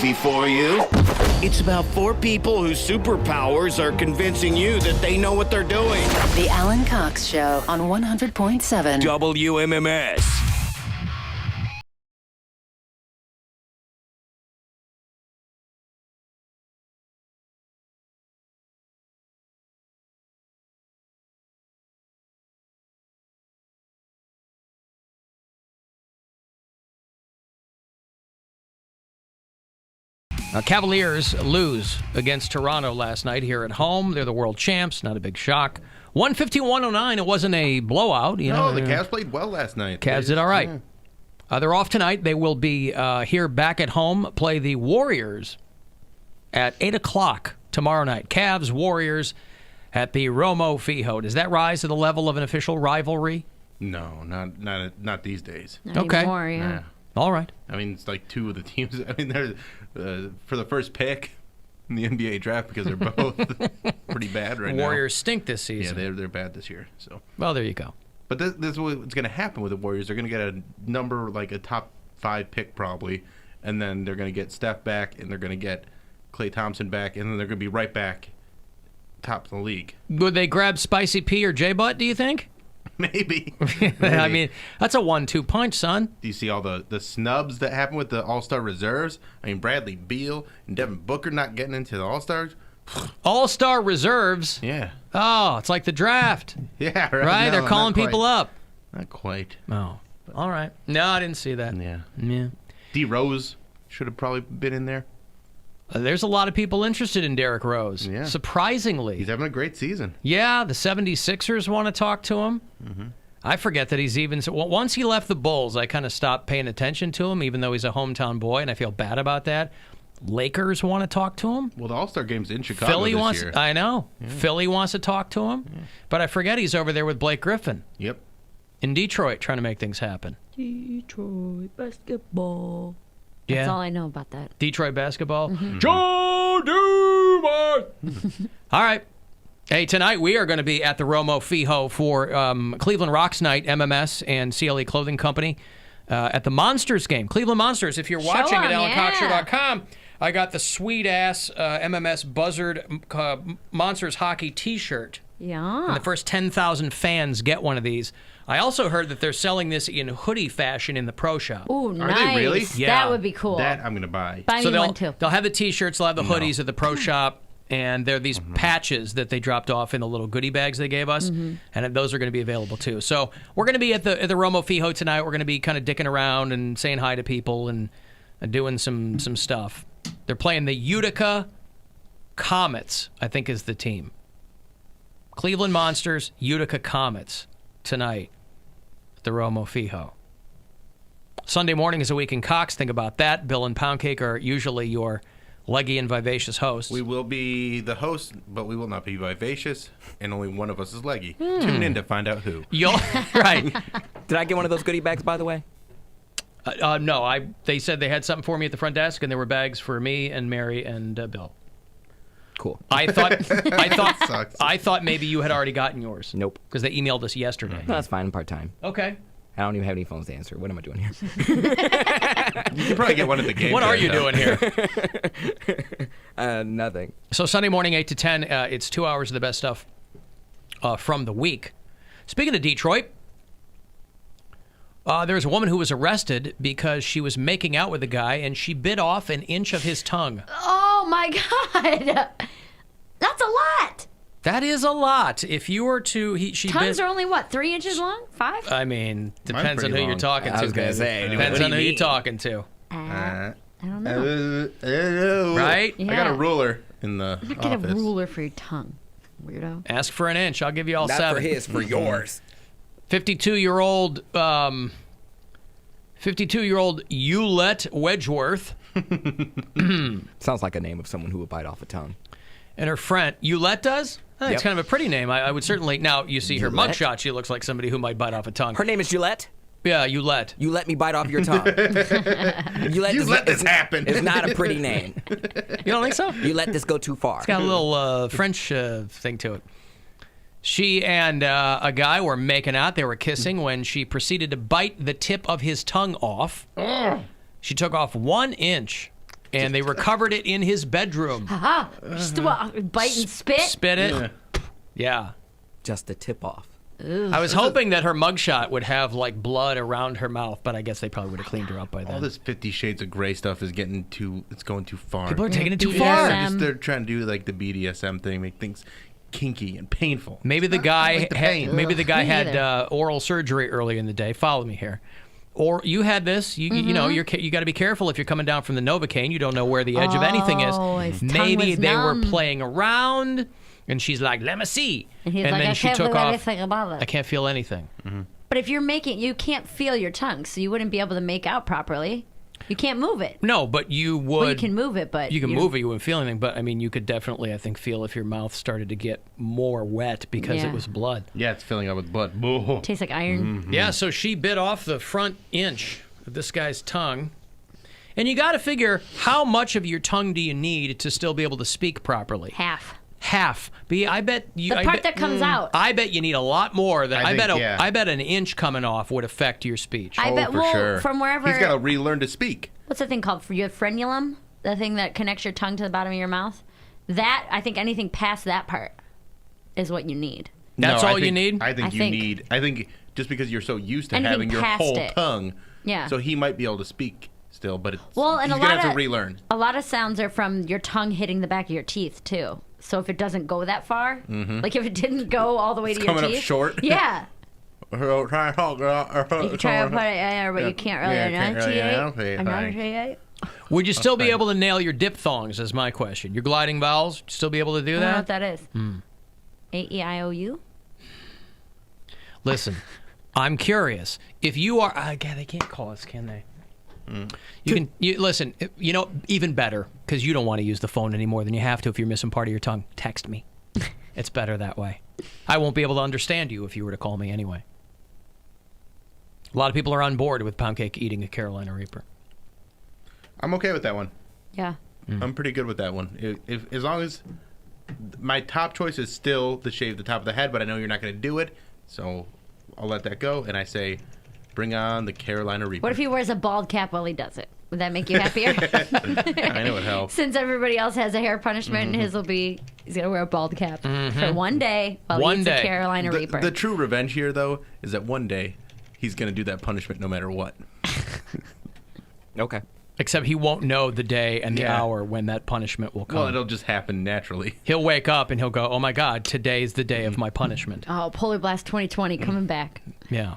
movie for you. It's about 4 people whose superpowers are convincing you that they know what they're doing. The Alan Cox Show on 100.7 WMMS. Cavaliers lose against Toronto last night here at home. They're the world champs. Not a big shock. 151-109. It wasn't a blowout. No, the Cavs played well last night. Cavs did all right. Yeah. They're off tonight. They will be here back at home, play the Warriors at 8 o'clock tomorrow night. Cavs, Warriors at the Romo Fijo. Does that rise to the level of an official rivalry? No, not these days. Not okay. Anymore, yeah. Nah. All right. I mean, it's like 2 of the teams. I mean, they're for the first pick in the NBA draft because they're both pretty bad right now. Warriors stink this season. Yeah, they're bad this year. So. Well, there you go. But this is what's going to happen with the Warriors. They're going to get a number like a top 5 pick probably, and then they're going to get Steph back, and they're going to get Klay Thompson back, and then they're going to be right back top of the league. Would they grab Spicy P or J-Butt, do you think? Maybe. I mean, that's a 1-2 punch, son. Do you see all the snubs that happen with the All-Star reserves? I mean, Bradley Beal and Devin Booker not getting into the All-Stars. All-Star reserves? Yeah. Oh, it's like the draft. Yeah, right. Right? No, they're calling people up. Not quite. Oh, all right. No, I didn't see that. Yeah. D. Rose should have probably been in there. There's a lot of people interested in Derrick Rose. Yeah. Surprisingly. He's having a great season. Yeah, the 76ers want to talk to him. Mm-hmm. I forget that he's even... Once he left the Bulls, I kind of stopped paying attention to him, even though he's a hometown boy, and I feel bad about that. Lakers want to talk to him. Well, the All-Star Game's in Chicago Philly this year. I know. Yeah. Philly wants to talk to him. Yeah. But I forget he's over there with Blake Griffin. Yep. In Detroit, trying to make things happen. Detroit basketball. Yeah. That's all I know about that. Detroit basketball. Mm-hmm. Joe Dumars. All right. Hey, tonight we are going to be at the Romo Fijo for Cleveland Rocks Night, MMS and CLE Clothing Company at the Monsters game. Cleveland Monsters, if you're watching at AlanCockShow.com, I got the sweet-ass MMS Buzzard Monsters hockey T-shirt. Yeah. And the first 10,000 fans get one of these. I also heard that they're selling this in hoodie fashion in the pro shop. Ooh, nice. Are they really? Yeah. That would be cool. That I'm going to buy. Buy me one, too. They'll have the T-shirts, they'll have the hoodies at the pro shop, and there are these patches that they dropped off in the little goodie bags they gave us, and those are going to be available, too. So we're going to be at the Romo Fijo tonight. We're going to be kind of dicking around and saying hi to people and doing some stuff. They're playing the Utica Comets, I think is the team. Cleveland Monsters, Utica Comets tonight at the Romo Fijo. Sunday morning is a week in Cox. Think about that. Bill and Poundcake are usually your leggy and vivacious hosts. We will be the host, but we will not be vivacious, and only one of us is leggy. Tune in to find out who. Right. Did I get one of those goodie bags, by the way? No, they said they had something for me at the front desk, and there were bags for me and Mary and Bill. Cool. I thought maybe you had already gotten yours. Nope. Because they emailed us yesterday. No, that's fine. I'm part-time. Okay. I don't even have any phones to answer. What am I doing here? You can probably get one at the game. What are you doing here? Nothing. So Sunday morning, 8 to 10, it's 2 hours of the best stuff from the week. Speaking of Detroit, there's a woman who was arrested because she was making out with a guy, and she bit off an inch of his tongue. Oh, my God. That's a lot. That is a lot. If you were to... Tongues are only, what, 3 inches long? 5? I mean, depends on who you're talking to. I was going to say. Depends on who you're talking to. I don't know. Right? Yeah. I got a ruler in the Get office. a ruler for your tongue, weirdo. Ask for an inch. I'll give you all Not 7. for his, for yours. 52-year-old Eulette Wedgeworth. Sounds like a name of someone who would bite off a tongue. And her friend, Eulette does? I think it's kind of a pretty name. I would certainly... Now, you see her mugshot, she looks like somebody who might bite off a tongue. Her name is Gillette? Yeah, Eulette. You let me bite off your tongue. You let this happen. It's not a pretty name. You don't think so? You let this go too far. It's got a little French thing to it. She and a guy were making out. They were kissing when she proceeded to bite the tip of his tongue off. She took off 1 inch and they recovered it in his bedroom. Haha. Just bite and spit. Spit it. Yeah. Just a tip off. I was hoping that her mugshot would have like blood around her mouth, but I guess they probably would have cleaned her up by then. All this 50 Shades of Grey stuff is getting it's going too far. People are taking it too BDSM. far. They're trying to do like the BDSM thing, make things kinky and painful. Maybe the guy like the pain. maybe the guy Me had neither. oral surgery early in the day. Follow me here. Or you had this. You know you got to be careful if you're coming down from the Novocaine. You don't know where the edge of anything is. his tongue Maybe was they were numb. playing around, and she's like, "Let me see," And he's like, then I she can't took feel off. anything about it. I can't feel anything. But if you're you can't feel your tongue, so you wouldn't be able to make out properly. You can't move it. No, but you would. Well, you can move it, but You can move it, you wouldn't feel anything, but I mean, you could definitely, I think, feel if your mouth started to get more wet because Yeah. it was blood. Yeah, it's filling up with blood. Boo. Tastes like iron. Yeah, so she bit off the front inch of this guy's tongue. And you got to figure, how much of your tongue do you need to still be able to speak properly? Half. Half. I bet you. The part that comes out. I bet you need a lot more than. I think, yeah. I bet an inch coming off would affect your speech. I bet. for Well, sure. from wherever. He's got to relearn to speak. What's the thing called? For your frenulum, the thing that connects your tongue to the bottom of your mouth. That I think anything past that part is what you need. That's No, I all you think- need? I think I you think- need. I think just because you're so used to Anything having your past whole it. tongue. Yeah. So he might be able to speak still, but it's, Well, and he's a gonna lot have of to relearn. A lot of sounds are from your tongue hitting the back of your teeth too. So if it doesn't go that far, like if it didn't go all the way to your coming teeth, up short. Yeah. Try to talk. You can try to put it in there, but you can't really Yeah, I can't really enunciate. enunciate. Would you still be fine. able to nail your diphthongs, is my question. Your gliding vowels, would you still be able to do I don't know what that? that is. A-E-I-O-U? Listen, I'm curious. If you are, God, they can't call us, can they? You can. Listen. You know, even better, because you don't want to use the phone any more than you have to. If you're missing part of your tongue, text me. It's better that way. I won't be able to understand you if you were to call me anyway. A lot of people are on board with Poundcake eating a Carolina Reaper. I'm okay with that one. Yeah. I'm pretty good with that one. If as long as my top choice is still to shave the top of the head, but I know you're not going to do it, so I'll let that go. And I say, bring on the Carolina Reaper. What if he wears a bald cap while he does it? Would that make you happier? I know it helps. Since everybody else has a hair punishment, and his will be, he's going to wear a bald cap for one day while One he eats day. a Carolina Reaper. The true revenge here, though, is that one day he's going to do that punishment no matter what. Okay. Except he won't know the day and the Yeah. hour when that punishment will come. Well, it'll just happen naturally. He'll wake up and he'll go, "Oh my God, today's the day of my punishment." Oh, Polar Blast 2020 coming back. Yeah.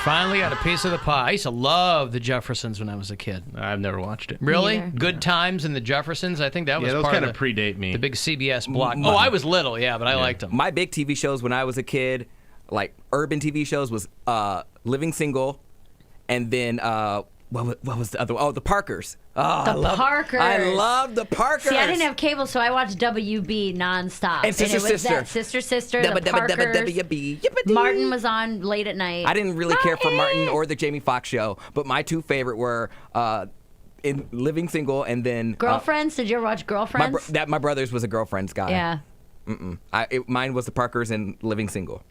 Finally got a piece of the pie. I used to love the Jeffersons when I was a kid. I've never watched it. Really? Neither. Good Times and the Jeffersons? I think that was Yeah, those part kind of of predate me. the big CBS block. Oh, I was little, yeah, but I liked them. My big TV shows when I was a kid, like urban TV shows, was Living Single, and then what was the other one? Oh, the Parkers. Oh, The Parkers. I love the Parkers. See, I didn't have cable, so I watched WB nonstop. And Sister it was Sister. That Sister, the Dabba, dabba, dabba, Parkers. WB. Yippity. Martin was on late at night. I didn't really care for Martin or the Jamie Foxx show, but my two favorite were in Living Single and then Girlfriends? Did you ever watch Girlfriends? my brother's was a Girlfriends guy. Yeah. Mine was the Parkers and Living Single.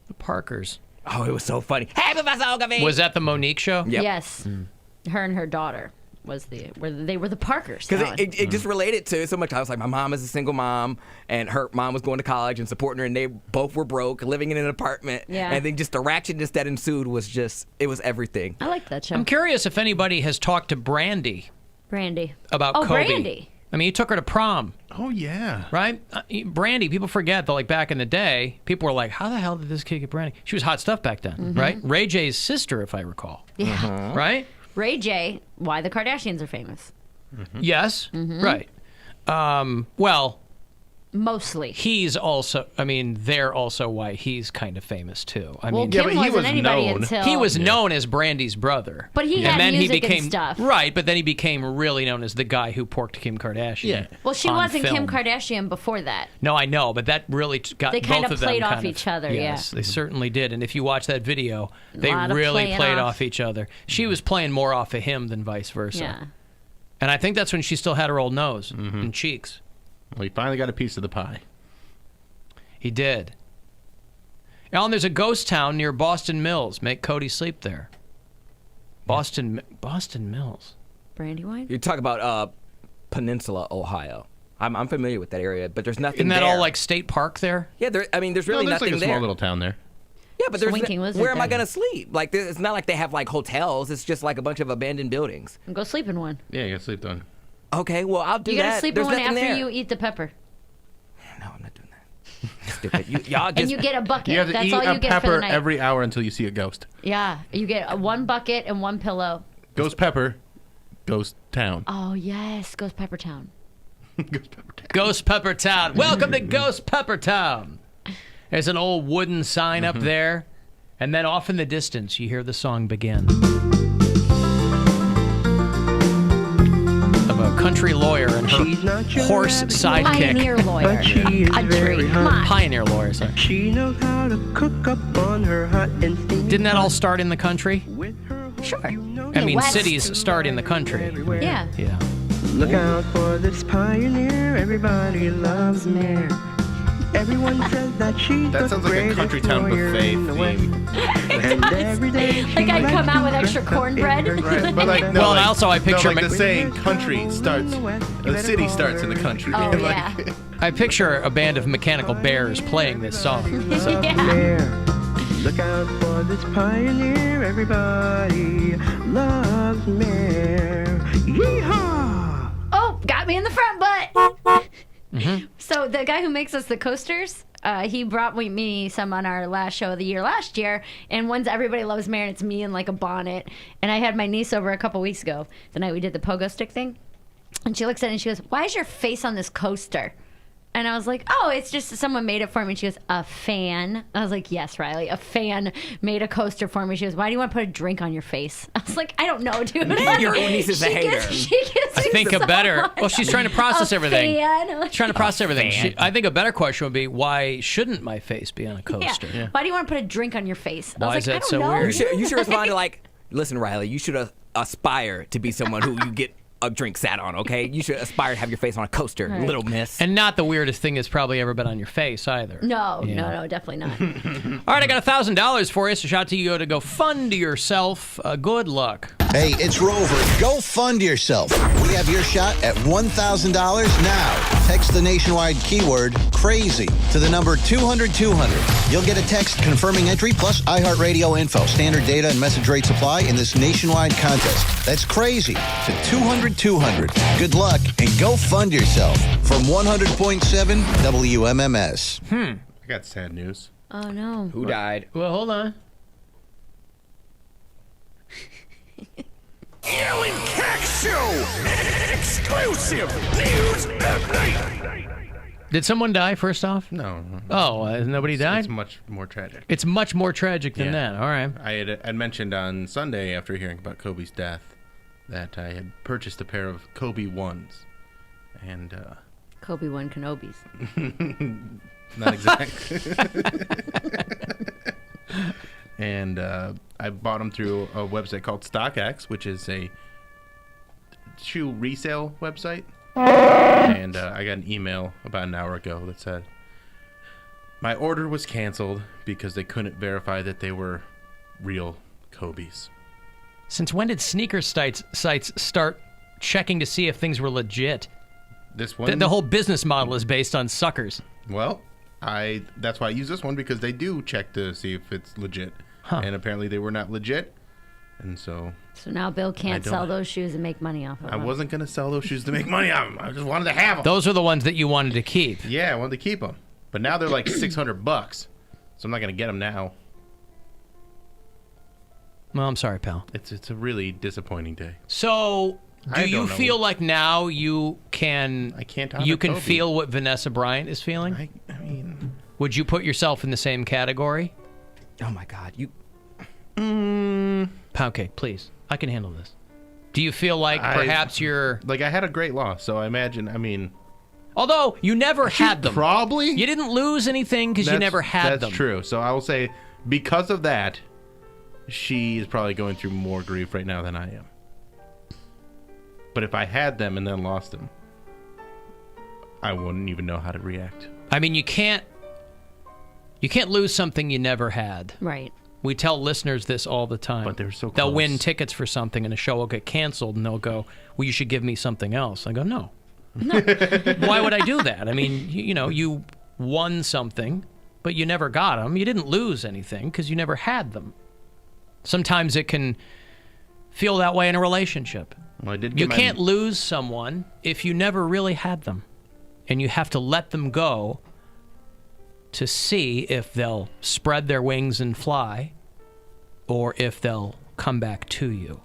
The Parkers. Oh, it was so funny. Hey, Professor Ogilvy! Was that the Monique show? Yep. Yes. Her and her daughter. they were the Parkers. Because it just related to so much. I was like, my mom is a single mom, and her mom was going to college and supporting her, and they both were broke, living in an apartment. Yeah. And then just the ratchetness that ensued was everything. I like that show. I'm curious if anybody has talked to Brandy about Kobe. Brandy. I mean, he took her to prom, Oh yeah. right? Brandy, people forget that, like, back in the day, people were like, how the hell did this kid get Brandy? She was hot stuff back then, right? Ray J's sister, if I recall. Yeah. Right? Ray J. Why the Kardashians are famous. Yes, right. Well, Mostly. they're also why he's kind of famous too. I Well, mean, Kim but he wasn't was anybody known. until he was known as Brandy's brother. But he had music and stuff. Right, but then he became really known as the guy who porked Kim Kardashian. Yeah. Well, she on wasn't film. Kim Kardashian before that. No, I know, but that really got They both kind of of them played off kind of- each other, Yes, they certainly did. And if you watch that video, they Lot of really playing played off. off each other. She was playing more off of him than vice versa. Yeah. And I think that's when she still had her old nose and cheeks. Well, he finally got a piece of the pie. He did. Alan, there's a ghost town near Boston Mills. Make Cody sleep there. Boston Mills. Brandywine? You talk about Peninsula, Ohio. I'm familiar with that area, but there's nothing Isn't that there. all like State Park there? Yeah, there's really There's nothing like a there. small little town there. Yeah, but there's Swinking Lizard where am I Den. going to sleep? Like, it's not like they have like hotels. It's just like a bunch of abandoned buildings. Go sleep in one. Yeah, you got to sleep on. Okay, well, I'll do You that. gotta sleep There's in one nothing after there. you eat the pepper. No, I'm not doing that. Stupid. Y'all just, And you get a bucket. You have to That's eat all a you get for the pepper night. every hour until you see a ghost. Yeah. You get one bucket and one pillow. Ghost pepper, ghost town. Oh, yes. Ghost Pepper Town. Ghost pepper town. Ghost Pepper Town. Welcome to Ghost Pepper Town. There's an old wooden sign up there. And then off in the distance, you hear the song begin. Of a country lawyer and her horse sidekick. Pioneer lawyer. Country. Come on. Pioneer lawyer, sorry. She knows how to cook up on her hot and steamy. Didn't that all start in the country? With her Sure. I mean, West. cities start in the country. Yeah. Yeah. Look out for this pioneer. Everybody loves Mare. Everyone says that she's That the sounds like a greatest country town lawyer buffet in the West. theme. And every day she Like I'd likes come out to with extra dress up in cornbread. her Right, but like, no, Well, and like, also I picture no, like Mc- the saying, country starts, the city starts in the country. Oh, Like, yeah. I picture a band of mechanical bears playing this song. Yeah. Mare. Look out for this pioneer. Everybody loves Mare. Yeehaw! Oh, got me in the front butt. So the guy who makes us the coasters, he brought me some on our last show of the year last year, and one's Everybody Loves Mare, and it's me in like a bonnet. And I had my niece over a couple weeks ago, the night we did the pogo stick thing, and she looks at it and she goes, "Why is your face on this coaster?" And I was like, "Oh, it's just someone made it for me." And she goes, "A fan?" I was like, "Yes, Riley, a fan made a coaster for me." She goes, "Why do you want to put a drink on your face?" I was like, "I don't know, dude." Your niece is a hater. I think a better. Well, she's trying to process everything. Fan. Trying to process everything. I think a better question would be, why shouldn't my face be on a coaster? Yeah. Why do you want to put a drink on your face? Why I was is like, that I so don't know. weird? You should respond to like, listen, Riley, you should aspire to be someone who you get a drink sat on, okay? You should aspire to have your face on a coaster, Right. little miss. And not the weirdest thing that's probably ever been on your face either. No, Yeah. no, definitely not. All right, I got $1,000 for you. So shout out to you to go fund yourself. Good luck. Hey, it's Rover. Go fund yourself. We have your shot at $1,000 now. Text the nationwide keyword CRAZY to the number 200-200. You'll get a text confirming entry plus iHeartRadio info. Standard data and message rates apply in this nationwide contest. That's CRAZY to 200-200. Good luck and go fund yourself. From 100.7 WMMS. I got sad news. Oh, no. Who died? Well, hold on. Alan Cox Show! Exclusive news update! Did someone die first off? No. Oh, nobody died? It's much more tragic. It's much more tragic than Yeah. that. All right. I'd mentioned on Sunday after hearing about Kobe's death that I had purchased a pair of Kobe 1s. And, Kobe won Kenobis. not exactly. And I bought them through a website called StockX, which is a shoe resale website. And I got an email about an hour ago that said, my order was canceled because they couldn't verify that they were real Kobe's. Since when did sneaker sites start checking to see if things were legit. This one, The whole business model is based on suckers. well, that's why I use this one, because they do check to see if it's legit. And apparently they were not legit. And so now Bill can't sell those shoes and make money off of them. I wasn't going to sell those shoes to make money on them. I just wanted to have them. Those are the ones that you wanted to keep. Yeah, I wanted to keep them. But now they're like $600. So I'm not going to get them now. Well, I'm sorry, pal. It's a really disappointing day. So, do you feel like now you can Toby. feel what Vanessa Bryant is feeling? I mean, would you put yourself in the same category? Oh my God, you. Poundcake, please. I can handle this. Do you feel like perhaps you're... Like, I had a great loss, so I imagine, Although, you never had them. Probably. You didn't lose anything because you never had them. That's true. So I will say, because of that, she is probably going through more grief right now than I am. But if I had them and then lost them, I wouldn't even know how to react. I mean, you can't lose something you never had. Right. We tell listeners this all the time. But they're so close. They'll win tickets for something and a show will get canceled and they'll go, well, you should give me something else. I go, no. Why would I do that? I mean, you won something, but you never got them. You didn't lose anything because you never had them. Sometimes it can feel that way in a relationship. Well, You can't lose someone if you never really had them. And you have to let them go to see if they'll spread their wings and fly or if they'll come back to you.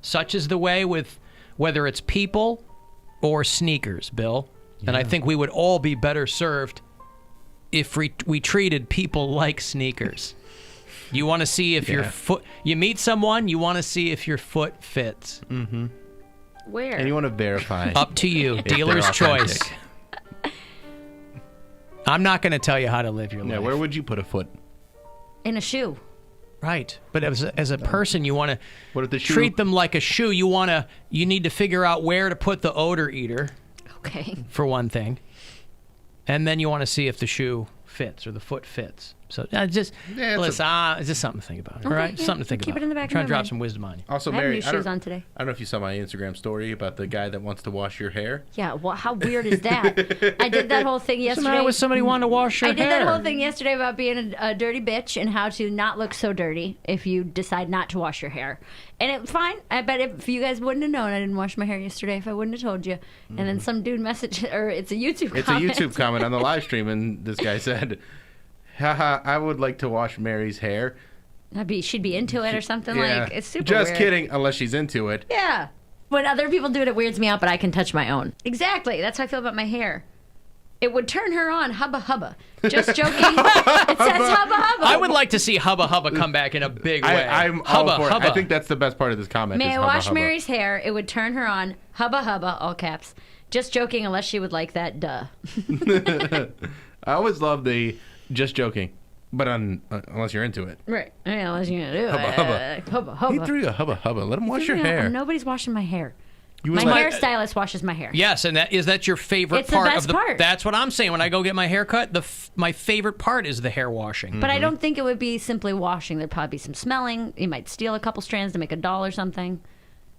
Such is the way with whether it's people or sneakers, Bill. Yeah. And I think we would all be better served if we treated people like sneakers. You want to see if your foot... You meet someone, you want to see if your foot fits. Mm-hmm. Where? And you want to verify. Up to you. Dealer's choice. I'm not going to tell you how to live your life. Yeah, where would you put a foot? In a shoe. Right. But as a person, you want to shoe... treat them like a shoe. You need to figure out where to put the odor eater. Okay. For one thing. And then you want to see if the shoe fits or the foot fits. So it's just something to think about. Okay, all right? Yeah. Something to think Keep about. it in the back I'm trying of to my drop mind. some wisdom on you. Also, I have Mary, new shoes on today. I don't know if you saw my Instagram story about the guy that wants to wash your hair. Yeah, well, how weird is that? I did that whole thing yesterday. What's the matter with somebody wanting to wash your hair? I did that whole thing yesterday about being a dirty bitch and how to not look so dirty if you decide not to wash your hair. And it's fine. I bet if you guys wouldn't have known I didn't wash my hair yesterday if I wouldn't have told you. And then some dude messaged, or it's a YouTube comment. It's a YouTube comment on the live stream, and this guy said, haha, I would like to wash Mary's hair. She'd be into it or something. Yeah. Like, it's super Just weird. kidding, unless she's into it. Yeah. When other people do it, it weirds me out, but I can touch my own. Exactly. That's how I feel about my hair. It would turn her on. Hubba Hubba. Just joking. It says Hubba Hubba. I would like to see Hubba Hubba come back in a big way. I'm Hubba all for Hubba. it. I think that's the best part of this comment. May is I Hubba wash Hubba. Mary's hair? It would turn her on. Hubba Hubba, all caps. Just joking, unless she would like that. Duh. I always love the just joking, but unless you're into it. Right. Yeah, unless you're gonna do Hubba it. Hubba. Hubba Hubba. He threw you a Hubba Hubba. Let him wash your hair. Nobody's washing my hair. You My would like- hairstylist washes my hair. Yes, and is that your favorite It's the part best of the part. That's what I'm saying when I go get my hair cut. My favorite part is the hair washing. But I don't think it would be simply washing. There'd probably be some smelling. You might steal a couple strands to make a doll or something.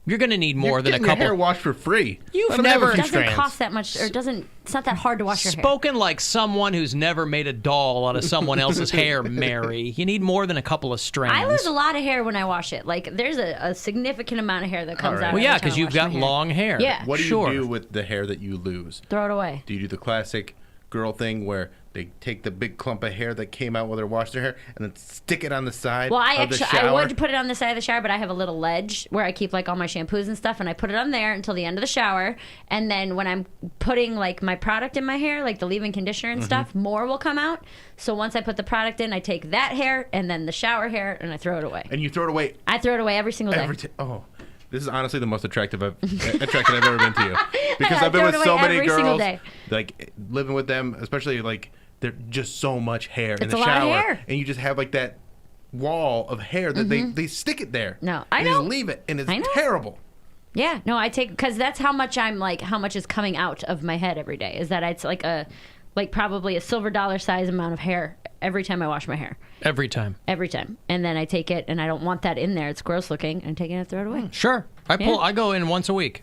You're going to need more You're than a getting couple. your hair washed for free. You've Let 'em have a never- few It doesn't strands. cost that much, or it's not that hard to wash your hair. Spoken like someone who's never made a doll out of someone else's hair, Mary. You need more than a couple of strands. I lose a lot of hair when I wash it. Like, there's a significant amount of hair that comes All right. out. Well, yeah, every time because I you've wash got my hair. long hair. Yeah. What do Sure. you do with the hair that you lose? Throw it away. Do you do the classic girl thing where they take the big clump of hair that came out while they're washing their hair and then stick it on the side Well, of the shower? I would put it on the side of the shower, but I have a little ledge where I keep like all my shampoos and stuff, and I put it on there until the end of the shower. And then when I'm putting like my product in my hair, like the leave-in conditioner and stuff, more will come out. So once I put the product in, I take that hair and then the shower hair and I throw it away. And you throw it away I throw it away every single day. every time. Oh, this is honestly the most attracted I've ever been to you. Because I I've been throw with it so away many every single girls, day. like living with them, especially like they're just so much hair in It's the a lot of shower, hair. and you just have like that wall of hair that they stick it there. No, I and know. Just leave it, and it's I know. terrible. Yeah, no, I take, because that's how much how much is coming out of my head every day. Is that it's like probably a silver dollar size amount of hair every time I wash my hair. Every time. Every time. And then I take it, and I don't want that in there. It's gross looking. And take it and throw it away. Sure. I go in once a week.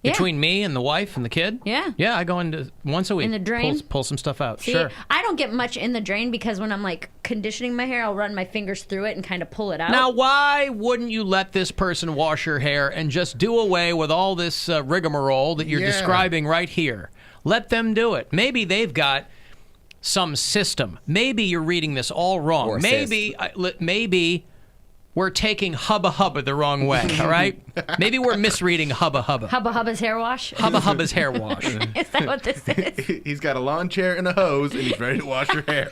Yeah. Between me and the wife and the kid? Yeah. Yeah, I go into once a week. In the drain? Pull some stuff out. See, Sure. I don't get much in the drain because when I'm like conditioning my hair, I'll run my fingers through it and kind of pull it out. Now, why wouldn't you let this person wash your hair and just do away with all this rigmarole that you're describing right here? Let them do it. Maybe they've got some system. Maybe you're reading this all wrong. Or Maybe we're taking Hubba Hubba the wrong way, all right? Maybe we're misreading Hubba Hubba. Hubba Hubba's hair wash? Hubba Hubba's hair wash. Is that what this is? He's got a lawn chair and a hose, and he's ready to wash your hair.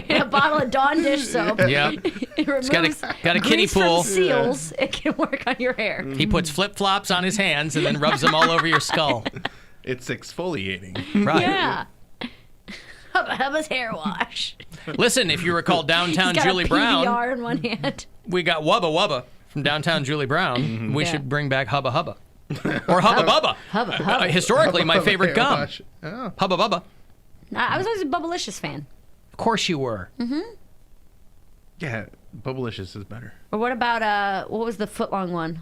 And a bottle of Dawn dish soap. Yep. It removes got a kiddie grease from pool. seals. It can work on your hair. He puts flip-flops on his hands and then rubs them all over your skull. It's exfoliating. Right. Yeah. Hubba Hubba's hair wash. Listen, if you recall downtown He's got Julie a Brown, PBR in one hand. we got Wubba Wubba from downtown Julie Brown. Mm-hmm. We Yeah. should bring back Hubba Hubba. Or Hubba Bubba. Hubba Hubba. Historically, my Hubba favorite hair gum. wash. Oh. Hubba Bubba. I was always a Bubblicious fan. Of course you were. Yeah, Bubblicious is better. Or what about, what was the footlong one?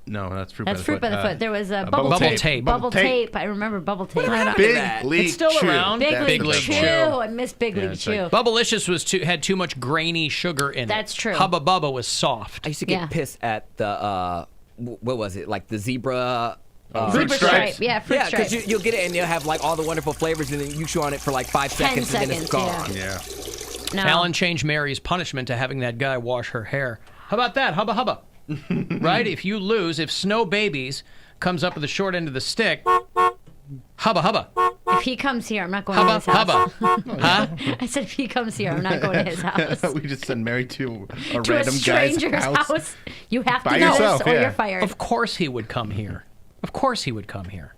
No, that's fruit. That's by the Fruit foot. by the Foot. There was a Bubble Bubble tape. tape. Bubble tape. I remember Bubble Tape. Big League It's still Chew. around. Big Big League League Chew. Chew. I miss Big Yeah, League it's Chew. like- Bubblicious had too much grainy sugar in it. That's true. Hubba Bubba was soft. I used to get Yeah. pissed at the what was it? Like the zebra. Zebra stripes. stripe. Yeah, fruit Yeah, because stripes. you'll get it and you'll have like all the wonderful flavors, and then you chew on it for like 5 10 seconds, and then it's seconds, gone. Yeah. No. Alan changed Mary's punishment to having that guy wash her hair. How about that? Hubba Hubba. Right? If you lose, if Snow Babies comes up with the short end of the stick, Hubba Hubba. If he comes here, I'm not going to Hubba his house. Hubba. Huh? I said if he comes here, I'm not going to his house. We just send Mary to a To a random guy's stranger's house. You have to By do yourself, this or yeah. you're fired. Of course he would come here. Of course he would come here.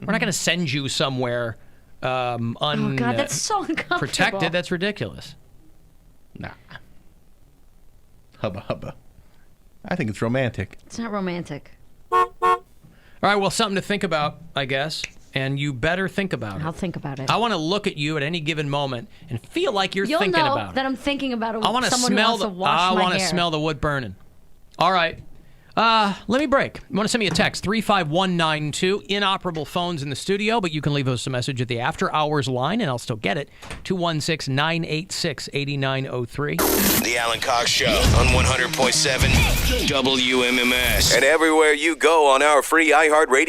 We're not going to send you somewhere Oh, God, that's so uncomfortable. protected. That's ridiculous. Nah. Hubba Hubba. I think it's romantic. It's not romantic. All right, well, something to think about, I guess. And you better think about I'll it. think about it. I want to look at you at any given moment and feel like you're You'll thinking know about that it. I'm thinking about it. I want to someone smell who wants to wash I my want to hair. smell the wood burning. All right. Let me break. You want to send me a text, 35192. Inoperable phones in the studio, but you can leave us a message at the after hours line, and I'll still get it. 216-986-8903. The Alan Cox Show on 100.7 WMMS. And everywhere you go on our free iHeartRadio.